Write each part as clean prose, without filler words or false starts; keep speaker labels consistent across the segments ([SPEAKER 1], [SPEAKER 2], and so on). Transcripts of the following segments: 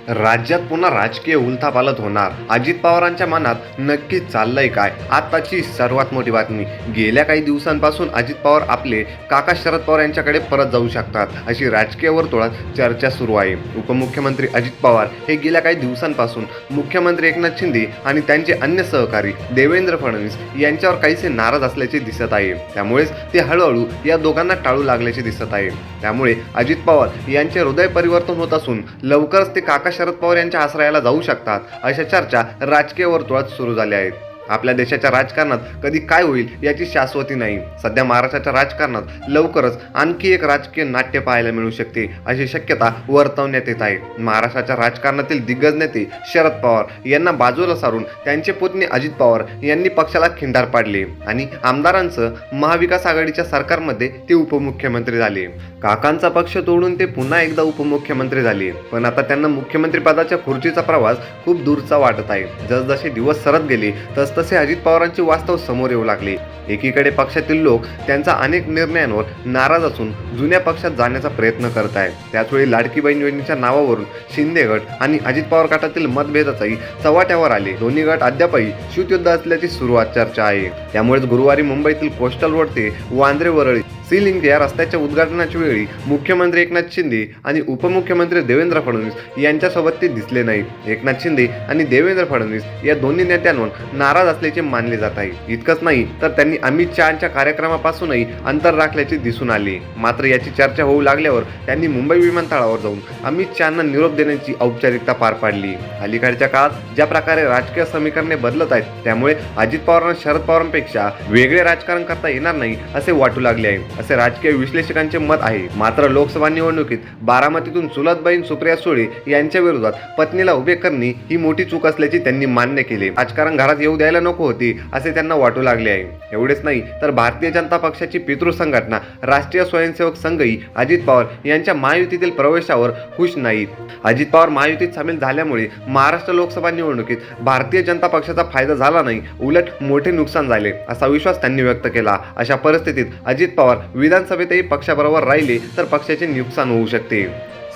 [SPEAKER 1] राज्यात पुन्हा राजकीय उलथापालथ होणार. अजित पवारांच्या मनात नक्की चाललंय काय? आताची सर्वात मोठी बातमी. गेल्या काही दिवसांपासून अजित पवार आपले काका शरद पवार यांच्याकडे परत जाऊ शकतात अशी राजकीय वर्तुळात चर्चा सुरू आहे. उपमुख्यमंत्री अजित पवार हे गेल्या काही दिवसांपासून मुख्यमंत्री एकनाथ शिंदे आणि त्यांचे अन्य सहकारी देवेंद्र फडणवीस यांच्यावर काहीसे नाराज असल्याचे दिसत आहे. त्यामुळेच ते हळूहळू या दोघांना टाळू लागल्याचे दिसत आहे. त्यामुळे अजित पवार यांचे हृदय परिवर्तन होत असून लवकरच ते काका शरद पवार यांच्या आश्रयाला जाऊ शकतात अशा चर्चा राजकीय वर्तुळात सुरू झाल्या आहेत. आपल्या देशाच्या राजकारणात कधी काय होईल याची शाश्वती नाही. सध्या महाराष्ट्राच्या राजकारणात लवकरच आणखी एक राजकीय नाट्य पाहायला मिळू शकते अशी शक्यता वर्तवण्यात येत आहे. महाराष्ट्राच्या राजकारणातील दिग्गज नेते शरद पवार यांना बाजूला सारून त्यांचे पुतणे अजित पवार यांनी पक्षाला खिंडार पाडले आणि आमदारांचं महाविकास आघाडीच्या सरकारमध्ये ते उपमुख्यमंत्री झाले. काकांचा पक्ष तोडून ते पुन्हा एकदा उपमुख्यमंत्री झाले. पण आता त्यांना मुख्यमंत्री पदाच्या खुर्चीचा प्रवास खूप दूरचा वाटत आहे. जसजसे दिवस सरत गेले तसे अजित पवारांचे वास्तव समोर येऊ लागले. एकीकडे पक्षातील लोक त्यांच्या अनेक निर्णयांवर नाराज असून जुन्या पक्षात जाण्याचा प्रयत्न करत आहेत. त्याचवेळी लाडकी बहीण योजनेच्या नावावरून शिंदे गट आणि अजित पवार गटातील मतभेदाचाही चव्हाट्यावर आले. दोन्ही गट अद्यापही शीतयुद्ध असल्याची सुरुवात चर्चा आहे. त्यामुळेच गुरुवारी मुंबईतील कोस्टल रोड ते वांद्रे वरळी सी लिंक या रस्त्याच्या उद्घाटनाच्या वेळी मुख्यमंत्री एकनाथ शिंदे आणि उपमुख्यमंत्री देवेंद्र फडणवीस यांच्यासोबत ते दिसले नाहीत. एकनाथ शिंदे आणि देवेंद्र फडणवीस या दोन्ही नेत्यांवर नाराज असल्याचे मानले जात आहे. इतकंच नाही तर त्यांनी अमित शहाच्या कार्यक्रमापासूनही अंतर राखल्याचे दिसून आले. मात्र याची चर्चा होऊ लागल्यावर त्यांनी मुंबई विमानतळावर जाऊन अमित शहांना निरोप देण्याची औपचारिकता पार पाडली. अलीकडच्या काळात ज्या प्रकारे राजकीय समीकरणे बदलत आहेत त्यामुळे अजित पवारांना शरद पवारांपेक्षा वेगळे राजकारण करता येणार नाही असे वाटू लागले आहे असे राजकीय विश्लेषकांचे मत आहे. मात्र लोकसभा निवडणुकीत बारामतीतून चुलत बहीण सुप्रिया सुळे यांच्या विरोधात पत्नीला उभे करणे ही मोठी चूक असल्याचे त्यांनी मान्य केले. राजकारण घरात येऊ द्यायला नको होते असे त्यांना वाटू लागले आहे. एवढेच नाही तर भारतीय जनता पक्षाची पितृ संघटना राष्ट्रीय स्वयंसेवक संघही अजित पवार यांच्या महायुतीतील प्रवेशावर खुश नाहीत. अजित पवार महायुतीत सामील झाल्यामुळे महाराष्ट्र लोकसभा निवडणुकीत भारतीय जनता पक्षाचा फायदा झाला नाही, उलट मोठे नुकसान झाले असा विश्वास त्यांनी व्यक्त केला. अशा परिस्थितीत अजित पवार विधानसभेतही पक्षाबरोबर राहिले तर पक्षाचे नुकसान होऊ शकते.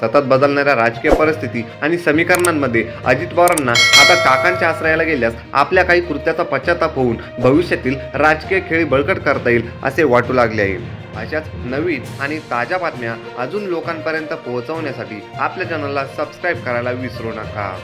[SPEAKER 1] सतत बदलणाऱ्या राजकीय परिस्थिती आणि समीकरणांमध्ये अजित पवारांना आता काकांच्या आश्रयाला गेल्यास आपल्या काही कृत्याचा पश्चाताप होऊन भविष्यातील राजकीय खेळी बळकट करता येईल असे वाटू लागले आहे. अशाच नवीन आणि ताज्या बातम्या अजून लोकांपर्यंत पोहोचवण्यासाठी आपल्या चॅनलला सबस्क्राईब करायला विसरू नका.